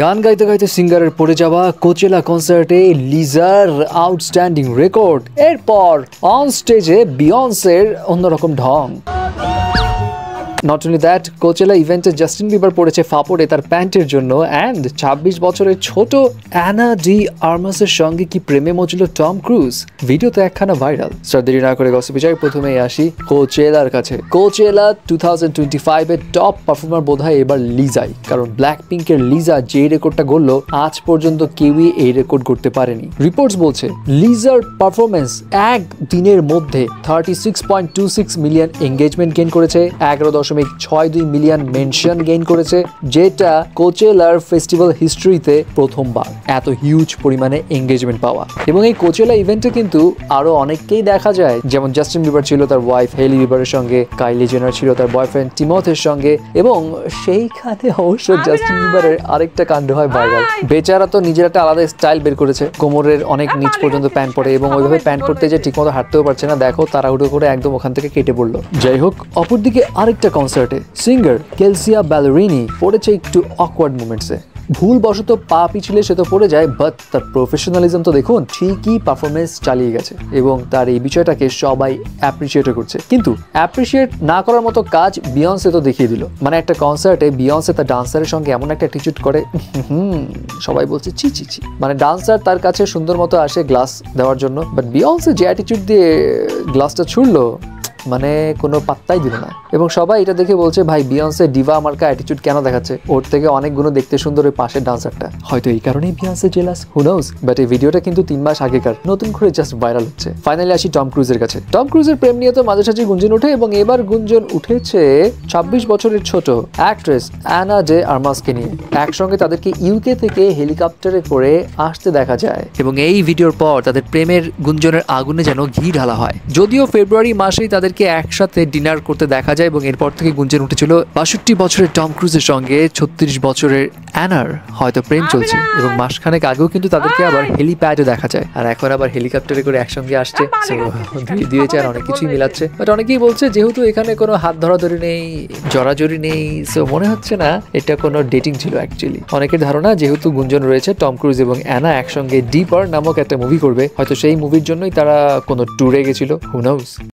গান গাইতে গাইতে সিঙ্গারের পড়ে যাওয়া কোচেলা কনসার্টে লিজার আউটস্ট্যান্ডিং রেকর্ড, এরপর অন স্টেজে বিয়ন্সের অন্যরকম ঢং। নট অনলি দ্যাট, কোচেলা ইভেন্টে জাস্টিন বিবার পড়েছে ফাপড়ে তার প্যান্টের জন্য। অ্যান্ড 26 বছরের ছোট অ্যানা ডি আর্মাসের সঙ্গে কি প্রেমে মজল টম ক্রুজ, ভিডিওতে একখানা ভাইরাল। দেরি না করে গসিপে যাই, প্রথমেই আসি কোচেলার কাছে। কোচেলা 2025 এর টপ পারফর্মার বোধহয় এবার লিজাই, কারণ ব্ল্যাক পিঙ্কের লিজা যে রেকর্ডটা গড়ল আজ পর্যন্ত কেউই এই রেকর্ড করতে পারেনি। রিপোর্টস বলছে লিজার পারফরমেন্স এক দিনের মধ্যে 36.26 মিলিয়ন এঙ্গেজমেন্ট গেইন করেছে, 11.62 মিলিয়ন মেনশন গেইন করেছে, যেটা কোচেলার ফেস্টিভ্যাল হিস্ট্রিতে প্রথমবার এত হিউজ পরিমাণে এঙ্গেজমেন্ট পাওয়া। এবং এই কোচেলা ইভেন্টে কিন্তু আরো অনেককেই দেখা যায়, যেমন জাস্টিন বিবার ছিল তার ওয়াইফ হেলি বিবারের সঙ্গে, কাইলি জেনার ছিল তার বয়ফ্রেন্ড টিমথের সঙ্গে, এবং সেইখানে অবশ্য জাস্টিন বিবারের আরেকটা কাণ্ড হয় ভাইরাল। বেচারা তো নিজের একটা আলাদা স্টাইল বের করেছে, কোমরের অনেক নিচ পর্যন্ত প্যান্ট পরে, এবং ওইভাবে প্যান্ট পরতে যে ঠিকমতো হাঁটতেও পারছে না, দেখো তাড়াহুড়ো করে একদম ওখান থেকে কেটে পড়লো। যাই হোক, অপরদিকে আরেকটা কনসার্টে সিঙ্গার কেলসিয়া ব্যালেরিনি পড়েছে একটু অকওয়ার্ড মোমেন্টসে। ভুলবশত পা পিছলে সে তো পড়ে যায়, বাট তার প্রফেশনালিজম তো দেখুন, ঠিকই পারফরমেন্স চালিয়ে গেছে এবং তার এই বিষয়টাকে সবাই অ্যাপ্রিসিয়েট করছে। কিন্তু অ্যাপ্রিসিয়েট না করার মতো কাজ বিয়ন্সে তো দেখিয়ে দিল। মানে একটা কনসার্টে বিয়ন্সে তার ডান্সারের সঙ্গে এমন একটা অ্যাটিটিউড করে, সবাই বলছে ছি ছি ছি। মানে ডান্সার তার কাছে সুন্দর মতো আসে গ্লাস দেওয়ার জন্য, বাট বিয়ন্সে যে অ্যাটিটিউড দিয়ে গ্লাসটা ছুড়লো, মানে কোনো পাত্তাই দিল না। এবং সবাই এটা দেখে বলছে, ভাই বিয়ন্সে ডিভা মার্কা অ্যাটিটিউড কেন দেখাচ্ছে, ওর থেকে অনেক গুণ দেখতে সুন্দর ওই পাশের ডান্সারটা। হয়তো এই কারণেই বিয়ন্সে জেলাস, হু নোজ। বাট এই ভিডিওটা কিন্তু 3 মাস আগেকার, নতুন করে জাস্ট ভাইরাল হচ্ছে। ফাইনালি আসি টম ক্রুজের কাছে। টম ক্রুজের প্রেম নিয়ে তো মাঝে সাঝে গুঞ্জন ওঠে, এবং এবার গুঞ্জন উঠেছে 26 বছরের ছোট অ্যাক্ট্রেস অ্যানা ডে আর্মাসকে নিয়ে। একসঙ্গে তাদেরকে ইউকে থেকে হেলিকপ্টারে করে আসতে দেখা যায়, এবং এই ভিডিওর পর তাদের প্রেমের গুঞ্জনের আগুনে যেন ঘি ঢালা হয়। যদিও ফেব্রুয়ারি মাসেই তাদেরকে একসাথে ডিনার করতে দেখা যায়, এবং এরপর থেকে গুঞ্জন উঠেছিল 62 বছরের টম ক্রুজের সঙ্গে 36 বছরের অ্যানার হয়তো প্রেম চলছে। এবং মাসখানেক আগেও কিন্তু তাদেরকে আবার হেলিপ্যাডে দেখা যায়, আর এখন আবার হেলিকপ্টারে করে একসঙ্গে আসছে। দিয়েছে আর অনেক কিছুই মিলাচ্ছে। বাট অনেকেই বলছে যেহেতু এখানে কোনো হাত ধরাধরি নেই, জড়াজড়ি নেই, সো মনে হচ্ছে না এটা কোনো ডেটিং ছিল অ্যাকচুয়ালি। অনেকের ধারণা যেহেতু গুঞ্জন রয়েছে টম ক্রুজ এবং অ্যানা একসঙ্গে ডিপার নামক একটা মুভি করবে, হয়তো সেই মুভির জন্যই তারা কোনো ট্যুরে গেছিল, হু নোজ।